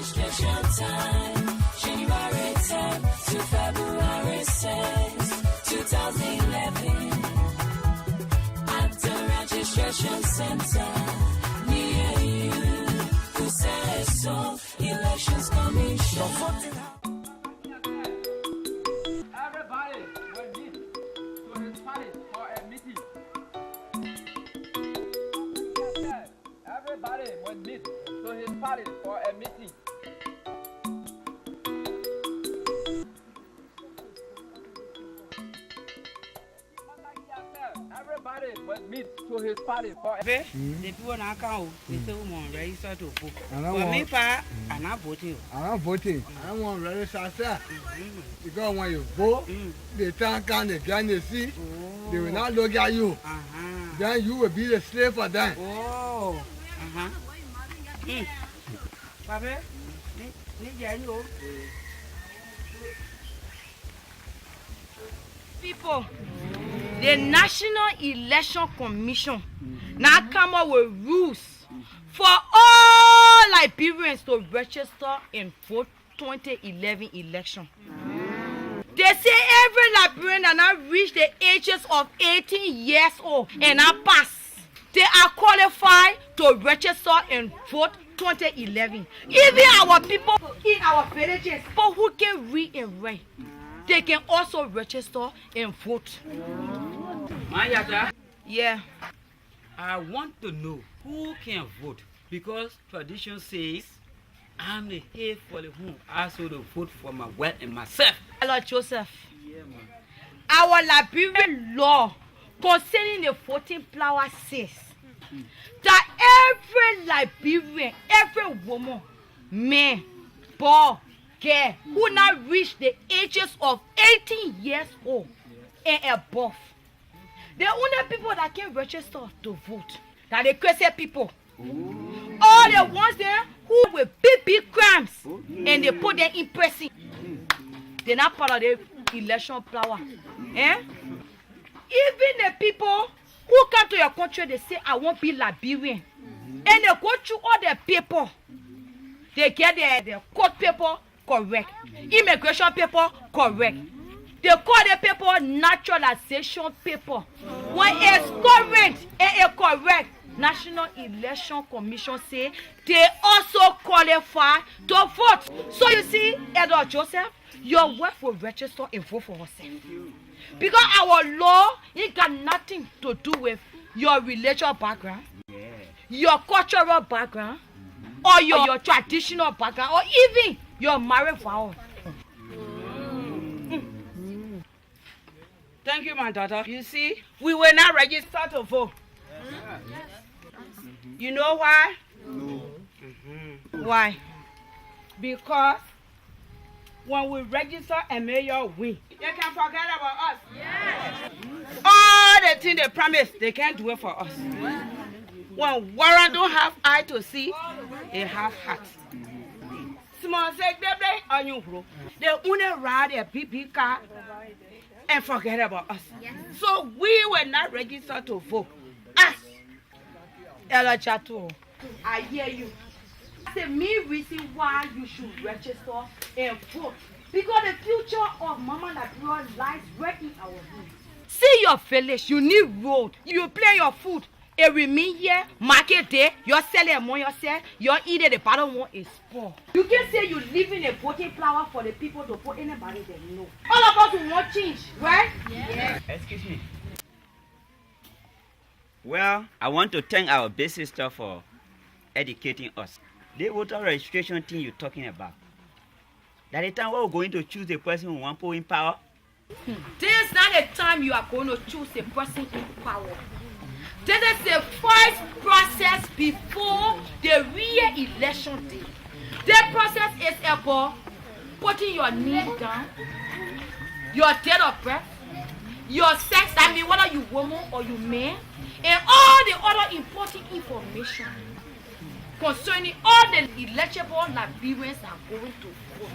registration time, January 10 to February 6, 2011. At the registration center, near you, who says so, elections commission. Everybody will meet to his palace for a meeting. Everybody will meet to his palace for a meeting. Everybody will meet to his palace for a meeting. The people now come, they say we want register to vote. For me, I'm not voting. I'm not voting. I don't want to register. Because when you vote, they can't the gun they see. They will not look at you. Then you will be the slave for them. Oh. Papa, people, the National Election Commission now come up with rules for all Liberians to register and vote 2011 election. They say every Liberian that now reach the ages of 18 years old and now pass, they are qualified to register and vote 2011. Even our people in our villages, people who can read and write, they can also register and vote. Mayata, Yeah. I want to know who can vote because tradition says I'm the head for the home. I also to vote for my wife and myself. Hello, Joseph. Yeah, man. Our Liberian law concerning the voting flower says that every Liberian, every woman, man, boy, girl who now reach the ages of 18 years old and above, the only people that can register to vote, that the crazy people. All the ones there who with big crimes and they put them in prison. They're not part of the election flower. Eh? Even the people who come to your country, they say, I won't be Liberian. And they go through all the paper. They get the court paper correct. Immigration paper correct. They call the paper naturalization paper. When it's current and it's correct, National Election Commission say they also qualify to vote. So you see, Edward Joseph, your wife will register and vote for herself. Because our law, it got nothing to do with your religious background, your cultural background, or your traditional background, or even your marriage vow. Thank you, my daughter. You see, we will not register to vote. You know why? No. Why? Because when we register a mayor win, they can forget about us. Yes. All the things they promise, they can't do it for us. When Warren don't have eye to see, they have heart. Small say they play on you, bro. They only ride a big car and forget about us. Yes. So we will not register to vote. Us. Ella Chateau, I hear you. The main reason why you should register and vote, because the future of Mama Liberia lies right in our hands. See your village, you need road, you play your food. It remain here, market day, you're selling among yourself, you're eating the bottom one is poor. You can say you live in a voting flower for the people to vote anybody they know. All of us want change, right? Yes. Excuse me. Well, I want to thank our big sister for educating us. The voter registration thing you're talking about. That the time we're going to choose the person who wants to in power. This is not the time you are going to choose a person in power. This is the first process before the real election day. The process is about putting your name down, your date of birth, your sex, I mean whether you woman or you man, and all the other important information concerning all the eligible Liberians are going to vote.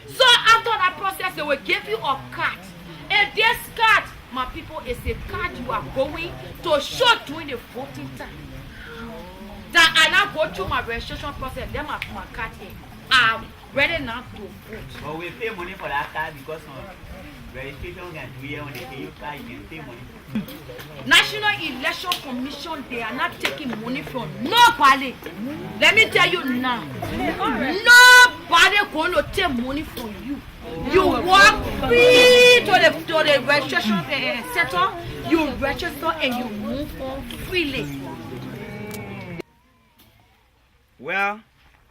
So after that process, they will give you a card. And this card, my people, is a card you are going to show during the voting time. That I I go through my registration process, then my card here. I'm ready now to vote. But we pay money for that card because of registration can do here when they pay you card, you can pay money. National Election Commission, they are not taking money from nobody. Let me tell you now. Nobody going to take money from you. You walk free to the registration center, you register and you move on freely. Well,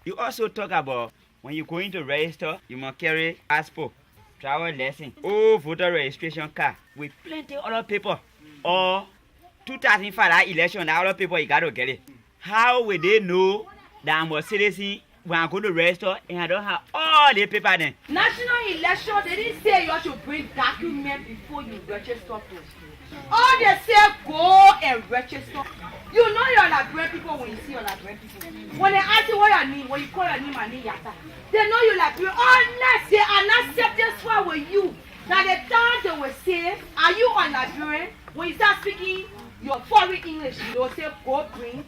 you also talk about when you're going to register, you must carry passport, travel license, voter registration card with plenty other people. Or 2005 that election, that other people you got to get it. How will they know that I'm a citizen when I'm going to register and I don't have all the paper then? National election, they didn't say you should bring documents before you register to. All they say, go and register. You know you're Liberian people when you see your Liberian people. When they ask you what your name, when you call your name and name yata, they know you're Liberian unless they are not satisfied with you. Now the time they will say, are you on Liberian? When you start speaking your foreign English, they will say, go bring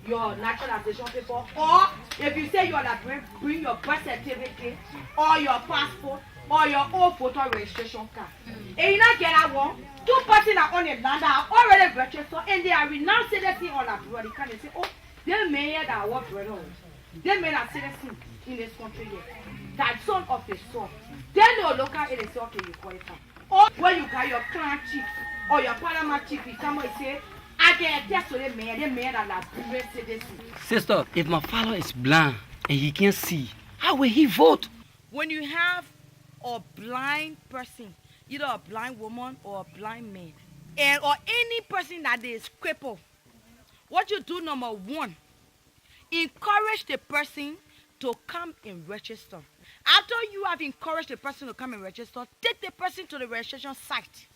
your naturalization paper. Or if you say you're Liberian, bring your birth certificate or your passport or your own voter registration card. And you not get that one. 2 persons are on the land that are already registered and they are renowned citizens on Liberia. They can't say, oh, they may hear that our brother. They may not citizens in this country yet. That son of the son. Then no local and say, okay, you qualify. Or when you got your clan chief or your parliament chief, you come and say, I get a test to the mayor that Liberian citizens. Sister, if my father is blind and he can't see, how will he vote? When you have a blind person, either a blind woman or a blind man, and or any person that is crippled, what you do, number one, encourage the person to come and register. After you have encouraged the person to come and register, take the person to the registration site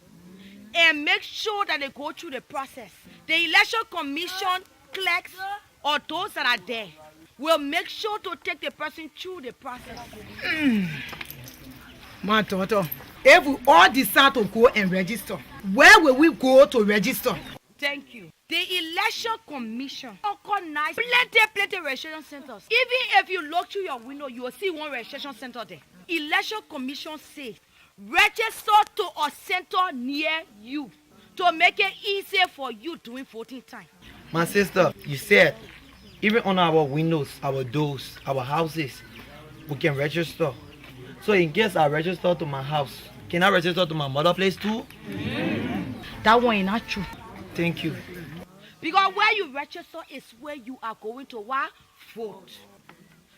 and make sure that they go through the process. The election commission clerks or those that are there will make sure to take the person through the process. My daughter, if we all decide to go and register, where will we go to register? Thank you. The election commission organize plenty registration centers. Even if you look through your window, you will see one registration center there. Election commission says register to a center near you to make it easier for you during voting time. My sister, you said even on our windows, our doors, our houses, we can register. So in case I register to my house, can I register to my mother place too? That one is not true. Thank you. Because where you register is where you are going to vote.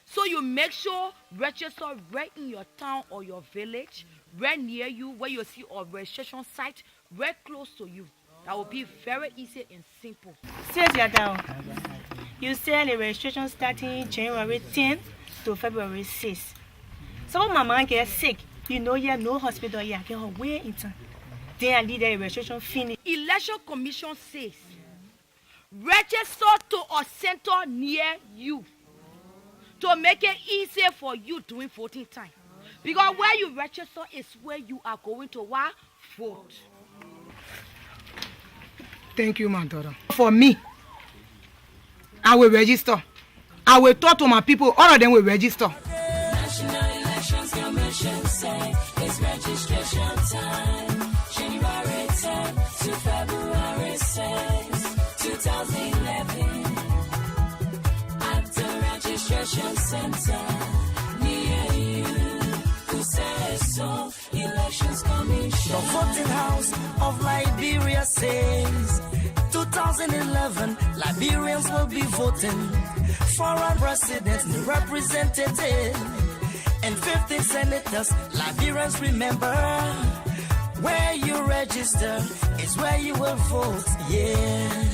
So you make sure register right in your town or your village, right near you, where you see a registration site, right close to you. That will be very easy and simple. Says your down. You said the registration starting January 10th to February 6th. So when my mom gets sick, you know, you have no hospital, you get her way in time. Then I leave the registration finish. Election commission says register to a center near you to make it easier for you during voting time. Because where you register is where you are going to vote. Thank you, my daughter. For me, I will register. I will talk to my people. All of them will register. National Elections Commission say it's registration time. January 10 to February 6, 2011. At the registration center near you. Who says so? Elections Commission. The voting house of Liberia says 2011 Liberians will be voting for our president and representative and 15 senators. Liberians, remember, where you register is where you will vote. Yeah.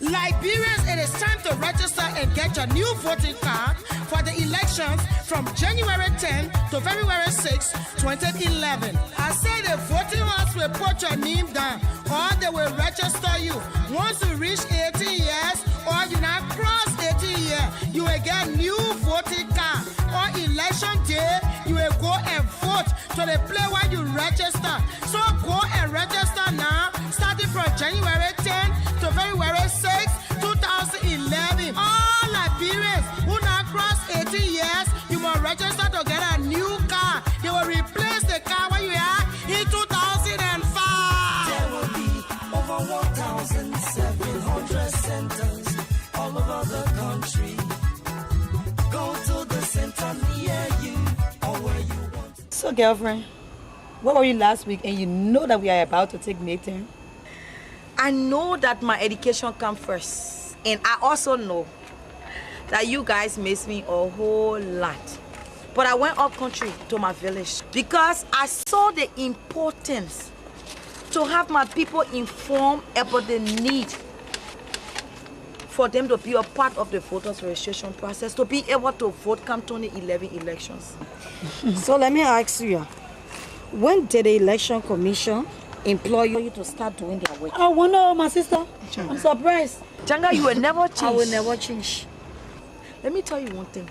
Liberians, it is time to register and get your new voting card for the elections from January 10 to February 6, 2011. I say the voting house will put your name down or they will register you. Once you reach 18 years or you not cross 18 years, you will get new voting card. On election day, you will go and vote to the place where you register. So go and register now, starting from January 10 to February 6, 2011. All other country. Go to the center near you or where you want. So, girlfriend, where were you last week and you know that we are about to take Nathan? I know that my education comes first. And I also know that you guys miss me a whole lot. But I went up country to my village because I saw the importance to have my people informed about the need for them to be a part of the voters registration process, to be able to vote come 2011 elections. So let me ask you, when did the election commission employ you to start doing their work? I wonder, my sister. I'm surprised. Changa, you will never change. I will never change. Let me tell you one thing.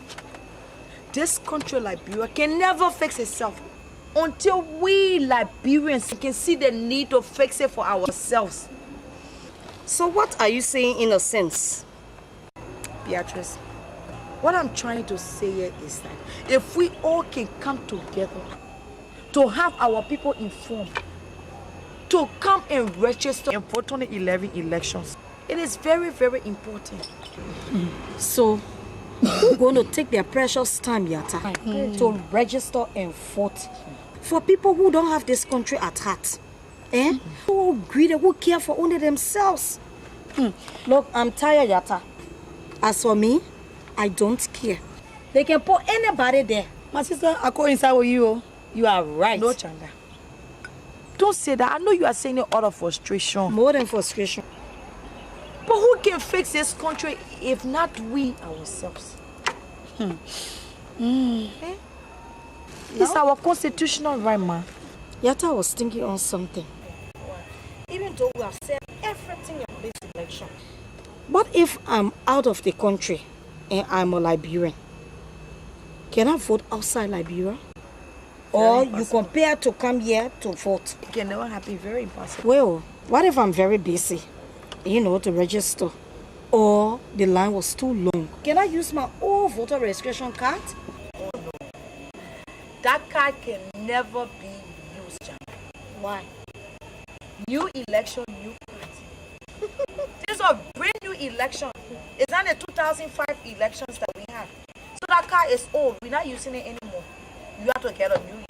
This country, Liberia, can never fix itself until we Liberians can see the need to fix it for ourselves. So what are you saying in a sense? Beatrice, what I'm trying to say here is that if we all can come together to have our people informed, to come and register and vote on the 11 elections, it is very, very important. So, who's going to take their precious time, Yata, to register and vote? For people who don't have this country at heart, who greedy, who care for only themselves. Look, I'm tired, Yata. As for me, I don't care. They can put anybody there. My sister, I go inside with you. You are right. No, Changa. Don't say that. I know you are saying it out of frustration. More than frustration. But who can fix this country if not we ourselves? It's our constitutional right, man. Yata was thinking on something. Even though we have said everything in this election. What if I'm out of the country and I'm a Liberian? Can I vote outside Liberia? Or you compare to come here to vote? It can never happen. Very impossible. Well, what if I'm very busy, to register? Or the line was too long? Can I use my old voter registration card? Oh no. That card can never be used, Changa. Why? New election, new party. This is a brand new election. It's not the 2005 elections that we had. So that card is old. We're not using it anymore. You have to get a new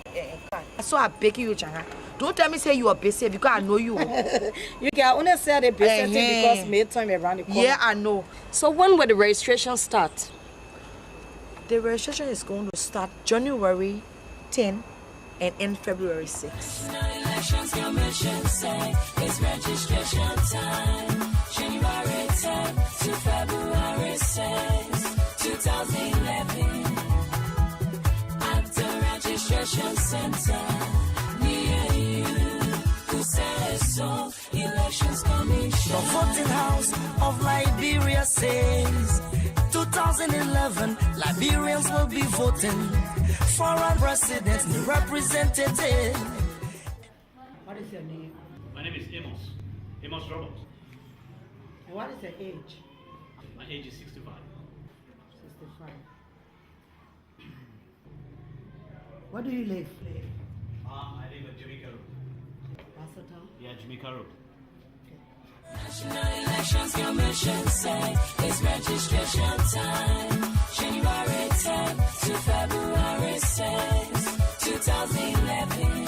card. So I'm begging you, Changa. Don't tell me say you are busy because I know you. You can only say the busy thing because May time around the corner. Yeah, I know. So when will the registration start? The registration is going to start January 10 and end February 6. Elections Commission say it's registration time. January 10 to February 6, 2011. At the registration center near you, who says so? Elections Commission. The voting house of Liberia says 2011 Liberians will be voting for our president and representative. What is your name? My name is Amos Roberts. And what is your age? My age is 65. 65. Where do you live? I live at Jamaica Road. Basseterre? Yeah, Jamaica Road. National Elections Commission say it's registration time. January 10 to February 6, 2011.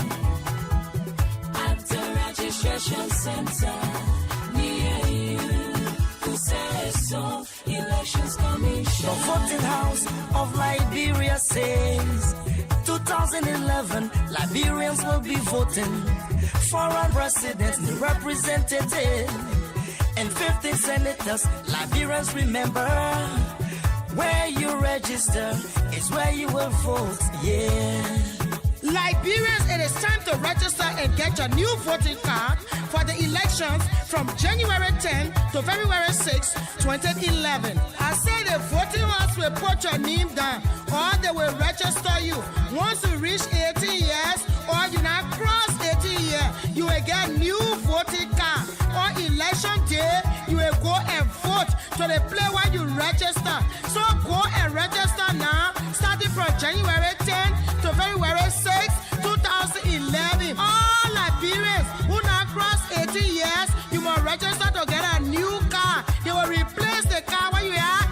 At the registration center near you, who says so? Elections Commission. The voting house of Liberia says 2011 Liberians will be voting for our president and representative and 15 senators. Liberians, remember, where you register is where you will vote. Yeah. Liberians, it is time to register and get your new voting card for the elections from January 10 to February 6, 2011. I say the voting house will put your name down or they will register you. Once you reach 18 years or you not cross 18 years, you will get new voting card. On election day, you will go and vote to the place where you register. So go and register now, starting from January 10 to February 6, 2011. All Liberians who not cross 18 years, you must register to get a new car. They will replace the car where you are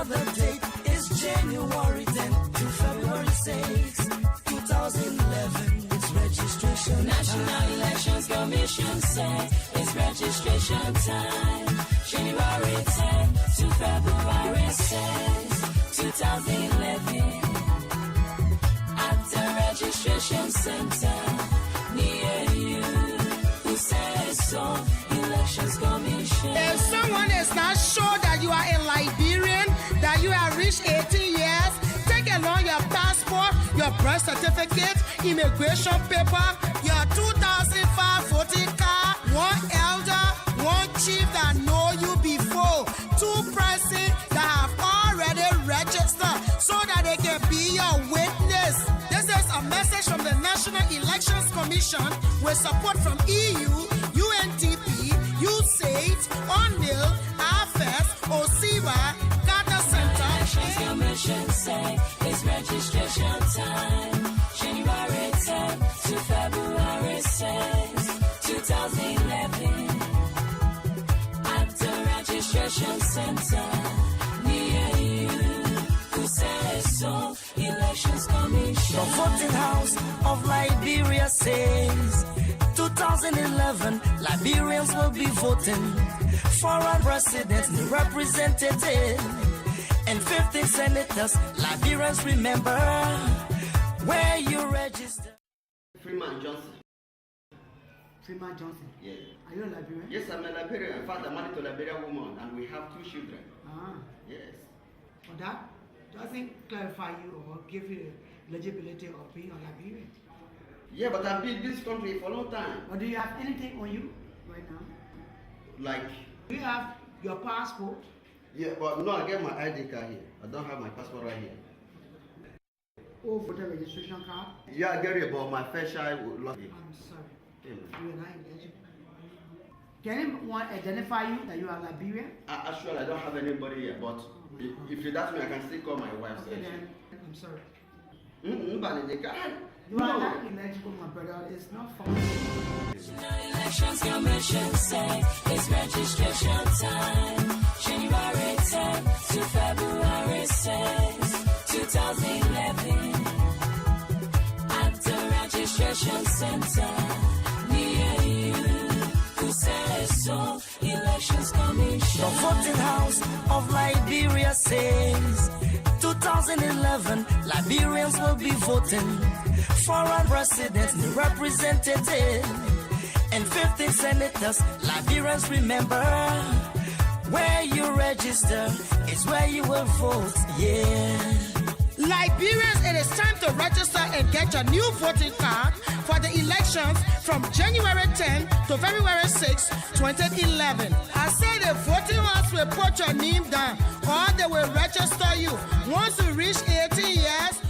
Another date is January 10th to February 6th, 2011. It's registration National time. Elections Commission say it's registration time. January 10 to February 6, 2011. At the registration center near you. Who says so? Elections Commission. If someone is not sure that you are a Liberian, that you have reached 18 years, take along your passport, your birth certificate, immigration paper, your 2005 voting card, one elder, one chief that know you before, two persons that have already registered so that they can be your witness. This is a message from the National Elections Commission with support from EU, UNDP, USAID, ONIL, AFES, OSIVA, Ghana Center. Elections Commission say it's registration time. January 10 to February 6, 2011. At the registration center near you. Who says so? Elections Commission. The voting house of Liberia says 2011 Liberians will be voting for our president and representative and 15 senators. Liberians, remember where you register. Freeman Johnson. Freeman Johnson. Yes. Are you a Liberian? Yes, I'm a Liberian. In fact, I'm married to a Liberian woman and we have 2 children. Ah. Yes. But that doesn't clarify you or give you eligibility of being a Liberian. Yeah, but I've been in this country for a long time. But do you have anything on you right now? Like? Do you have your passport? Yeah, but no, I get my ID card here. I don't have my passport right here. Or voter registration card? Yeah, I get it, but my first child lost it. I'm sorry. Yeah. You are not eligible. Can anyone identify you that you are Liberian? Actually, I don't have anybody here, but if you ask me, I can still call my wife. Okay, then I'm sorry. But they can't. You are not eligible, my brother. It's not for Elections Commission say it's registration time. January 10 to February 6, 2011. At the registration center near you. Who says so? Elections Commission. The voting house of Liberia says 2011 Liberians will be voting for our president and representative and 15 senators. Liberians, remember where you register is where you will vote. Yeah. Liberians, it is time to register and get your new voting card for the elections from January 10 to February 6, 2011. I said the voting house will put your name down or they will register you. Once you reach 18 years